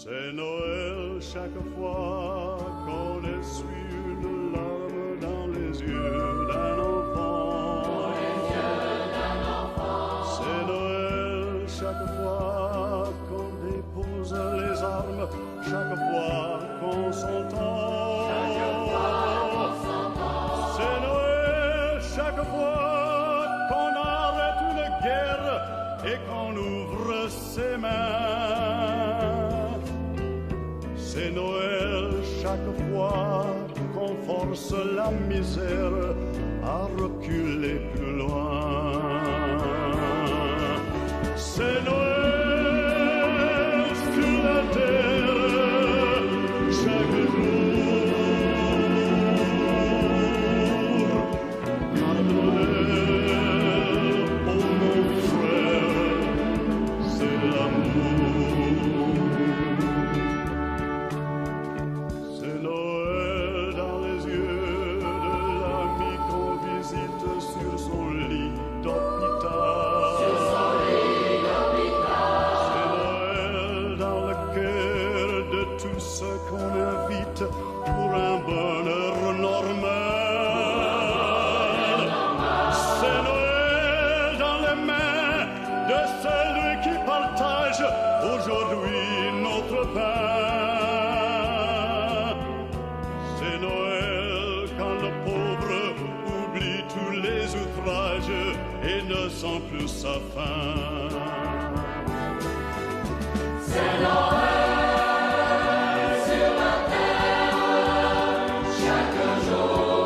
C'est Noël chaque fois qu'on essuie une larme dans les yeux d'un enfant. C'est Noël chaque fois qu'on dépose les armes, chaque fois qu'on s'entend. C'est Noël chaque fois qu'on arrête une guerre et qu'on ouvre ses mains. C'est Noël chaque fois qu'on force la misère à reculer plus loin. C'est Noël sur la terre chaque jour. Car Noël, oh mon frère, c'est l'amour. C'est Noël dans les yeux de l'ami qu'on visite sur son lit d'hôpital. C'est Noël dans le cœur de tous ceux qu'on invite pour un bonheur normal. C'est Noël dans les mains de celui qui partage aujourd'hui notre pain. C'est Noël quand le pauvre oublie tous les outrages et ne sent plus sa faim. C'est Noël sur la terre chaque jour.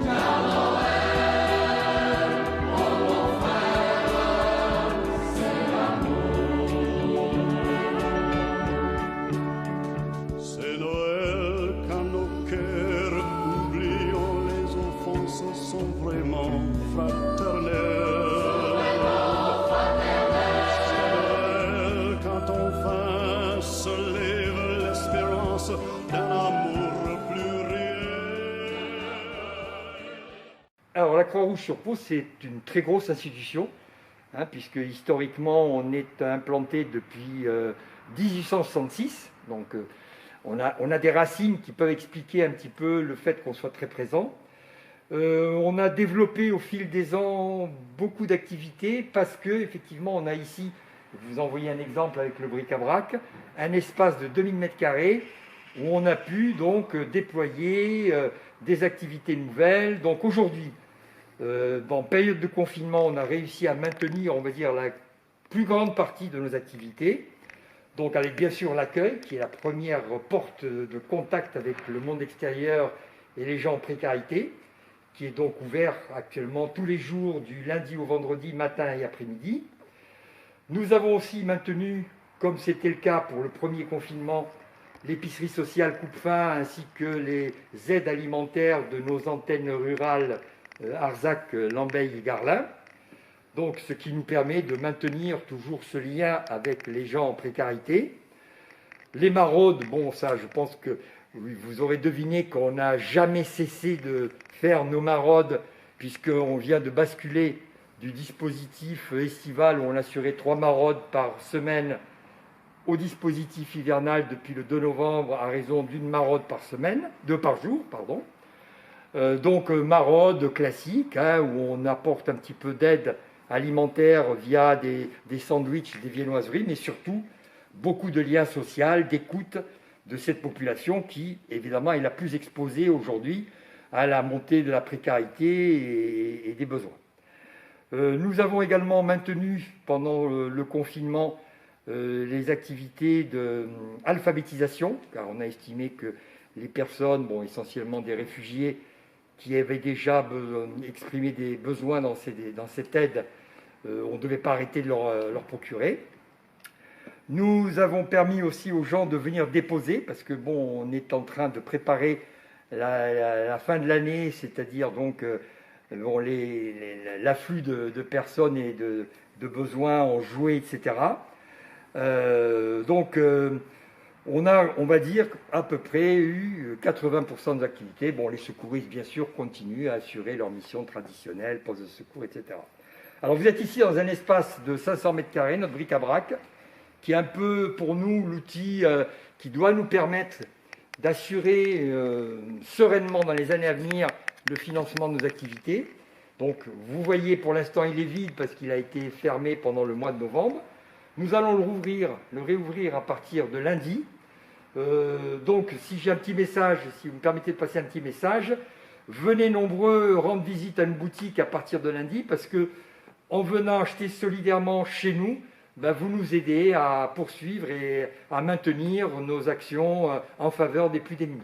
Car Noël, oh mon frère, c'est l'amour. C'est Noël quand nos cœurs oubliant les offenses sont vraiment fraternels. C'est Noël quand enfin se lève l'espérance d'un amour plus réel. Alors la Croix-Rouge sur Pau, c'est une très grosse institution, puisque historiquement on est implanté depuis 1866, donc on a des racines qui peuvent expliquer un petit peu le fait qu'on soit très présent. On a développé au fil des ans beaucoup d'activités parce que effectivement on a ici, je vous envoyez un exemple avec le bric-à-brac, un espace de 2000 m² où on a pu donc déployer des activités nouvelles. Donc aujourd'hui, en période de confinement, on a réussi à maintenir, on va dire, la plus grande partie de nos activités. Donc avec bien sûr l'accueil, qui est la première porte de contact avec le monde extérieur et les gens en précarité, qui est donc ouvert actuellement tous les jours du lundi au vendredi, matin et après-midi. Nous avons aussi maintenu, comme c'était le cas pour le premier confinement, l'épicerie sociale Coupe-Faim ainsi que les aides alimentaires de nos antennes rurales Arzac, Lambeille et Garlin. Donc, ce qui nous permet de maintenir toujours ce lien avec les gens en précarité. Les maraudes, bon, ça, je pense que vous aurez deviné qu'on n'a jamais cessé de faire nos maraudes, puisqu'on vient de basculer du dispositif estival où on assurait 3 maraudes par semaine au dispositif hivernal depuis le 2 novembre à raison d'une maraude par semaine, 2 par jour, pardon. Donc maraude classique, où on apporte un petit peu d'aide alimentaire via des sandwichs, des viennoiseries, mais surtout beaucoup de liens sociaux, d'écoute de cette population qui, évidemment, est la plus exposée aujourd'hui à la montée de la précarité et des besoins. Nous avons également maintenu, pendant le confinement, les activités d'alphabétisation, car on a estimé que les personnes, essentiellement des réfugiés, qui avaient déjà exprimé des besoins dans cette aide, on ne devait pas arrêter de leur procurer. Nous avons permis aussi aux gens de venir déposer, parce que on est en train de préparer la fin de l'année, c'est-à-dire donc l'afflux de personnes et de besoins en jouets, etc. On a, on va dire, à peu près eu 80% des activités. Les secouristes, bien sûr, continuent à assurer leur mission traditionnelle, poste de secours, etc. Alors vous êtes ici dans un espace de 500 mètres carrés, notre bric-à-brac, qui est un peu pour nous l'outil qui doit nous permettre d'assurer sereinement dans les années à venir le financement de nos activités. Donc vous voyez, pour l'instant il est vide parce qu'il a été fermé pendant le mois de novembre. Nous allons le réouvrir à partir de lundi. Donc si j'ai un petit message, si vous me permettez de passer un petit message, venez nombreux rendre visite à une boutique à partir de lundi, parce que en venant acheter solidairement chez nous, vous nous aidez à poursuivre et à maintenir nos actions en faveur des plus démunis.